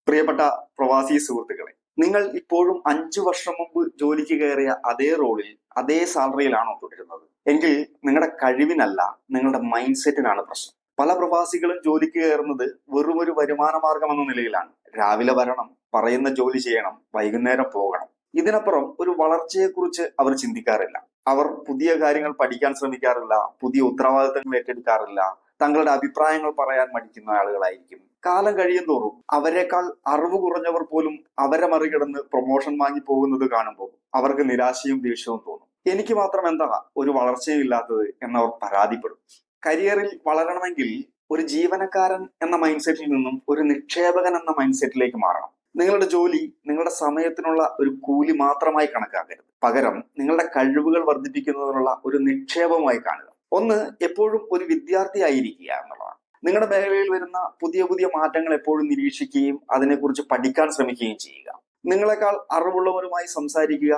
പ്രിയപ്പെട്ട പ്രവാസി സുഹൃത്തുക്കളെ, നിങ്ങൾ ഇപ്പോഴും 5 വർഷം മുമ്പ് ജോലിക്ക് കയറിയ അതേ റോളിൽ അതേ സാലറിയിലാണോ തുടരുന്നത്? എങ്കിൽ നിങ്ങളുടെ കഴിവിനല്ല, നിങ്ങളുടെ മൈൻഡ് സെറ്റിനാണ് പ്രശ്നം. പല പ്രവാസികളും ജോലിക്ക് കയറുന്നത് വെറും ഒരു വരുമാന മാർഗം എന്ന നിലയിലാണ്. രാവിലെ വരണം, പറയുന്ന ജോലി ചെയ്യണം, വൈകുന്നേരം പോകണം. ഇതിനപ്പുറം ഒരു വളർച്ചയെക്കുറിച്ച് അവർ ചിന്തിക്കാറില്ല. അവർ പുതിയ കാര്യങ്ങൾ പഠിക്കാൻ ശ്രമിക്കാറില്ല, പുതിയ ഉത്തരവാദിത്തങ്ങൾ ഏറ്റെടുക്കാറില്ല, തങ്ങളുടെ അഭിപ്രായങ്ങൾ പറയാൻ മടിക്കുന്ന ആളുകളായിരിക്കും. കാലം കഴിയും തോറും അവരെക്കാൾ അറിവ് കുറഞ്ഞവർ പോലും അവരെ മറികടന്ന് പ്രൊമോഷൻ വാങ്ങി പോകുന്നത് കാണുമ്പോൾ അവർക്ക് നിരാശയും ദേഷ്യവും തോന്നും. എനിക്ക് മാത്രം എന്താ ഒരു വളർച്ചയും ഇല്ലാത്തത് എന്നവർ പരാതിപ്പെടും. കരിയറിൽ വളരണമെങ്കിൽ ഒരു ജീവനക്കാരൻ എന്ന മൈൻഡ് സെറ്റിൽ നിന്നും ഒരു നിക്ഷേപകൻ എന്ന മൈൻഡ് സെറ്റിലേക്ക് മാറണം. നിങ്ങളുടെ ജോലി നിങ്ങളുടെ സമയത്തിനുള്ള ഒരു കൂലി മാത്രമായി കണക്കാക്കരുത്. പകരം നിങ്ങളുടെ കഴിവുകൾ വർദ്ധിപ്പിക്കുന്നതിനുള്ള ഒരു നിക്ഷേപമായി കാണുക. ഒന്ന്, എപ്പോഴും ഒരു വിദ്യാർത്ഥി ആയിരിക്കുക എന്നുള്ളതാണ്. നിങ്ങളുടെ മേഖലയിൽ വരുന്ന പുതിയ പുതിയ മാറ്റങ്ങൾ എപ്പോഴും നിരീക്ഷിക്കുകയും അതിനെക്കുറിച്ച് പഠിക്കാൻ ശ്രമിക്കുകയും ചെയ്യുക. നിങ്ങളെക്കാൾ അറിവുള്ളവരുമായി സംസാരിക്കുക.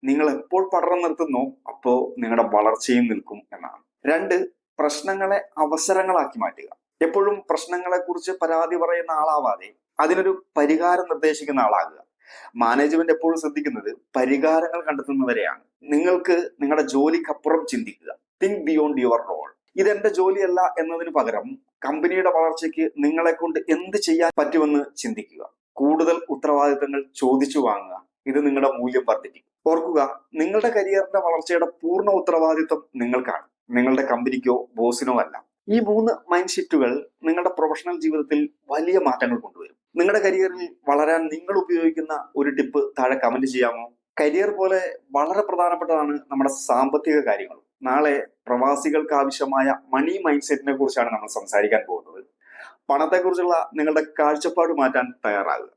നിങ്ങൾ എപ്പോൾ പഠനം നിർത്തുന്നോ അപ്പോൾ നിങ്ങളുടെ വളർച്ചയും നിൽക്കും എന്നാണ്. 2, പ്രശ്നങ്ങളെ അവസരങ്ങളാക്കി മാറ്റുക. എപ്പോഴും പ്രശ്നങ്ങളെ കുറിച്ച് പരാതി പറയുന്ന ആളാവാതെ അതിനൊരു പരിഹാരം നിർദ്ദേശിക്കുന്ന ആളാകുക. മാനേജ്മെന്റ് എപ്പോഴും ശ്രദ്ധിക്കുന്നത് പരിഹാരങ്ങൾ കണ്ടെത്തുന്നവരെയാണ്. നിങ്ങൾക്ക് നിങ്ങളുടെ ജോലിക്കപ്പുറം ചിന്തിക്കുക. Think beyond your role. ഇതെന്റെ ജോലിയല്ല എന്നതിന് പകരം കമ്പനിയുടെ വളർച്ചയ്ക്ക് നിങ്ങളെ കൊണ്ട് എന്ത് ചെയ്യാൻ പറ്റുമെന്ന് ചിന്തിക്കുക. കൂടുതൽ ഉത്തരവാദിത്തങ്ങൾ ചോദിച്ചു വാങ്ങുക. ഇത് നിങ്ങളുടെ മൂല്യം വർദ്ധിപ്പിക്കും. ഓർക്കുക, നിങ്ങളുടെ കരിയറിന്റെ വളർച്ചയുടെ പൂർണ്ണ ഉത്തരവാദിത്തം നിങ്ങൾക്കാണ്, നിങ്ങളുടെ കമ്പനിക്കോ ബോസിനോ അല്ല. ഈ 3 മൈൻഡ് ഷിഫ്റ്റുകൾ നിങ്ങളുടെ പ്രൊഫഷണൽ ജീവിതത്തിൽ വലിയ മാറ്റങ്ങൾ കൊണ്ടുവരും. നിങ്ങളുടെ കരിയറിൽ വളരാൻ നിങ്ങൾ ഉപയോഗിക്കുന്ന ഒരു ടിപ്പ് താഴെ കമന്റ് ചെയ്യാമോ? കരിയർ പോലെ വളരെ പ്രധാനപ്പെട്ടതാണ് നമ്മുടെ സാമ്പത്തിക കാര്യങ്ങൾ. നാളെ പ്രവാസികൾക്ക് ആവശ്യമായ മണി മൈൻഡ് സെറ്റിനെ കുറിച്ചാണ് നമ്മൾ സംസാരിക്കാൻ പോകുന്നത്. പണത്തെക്കുറിച്ചുള്ള നിങ്ങളുടെ കാഴ്ചപ്പാട് മാറ്റാൻ തയ്യാറാകുക.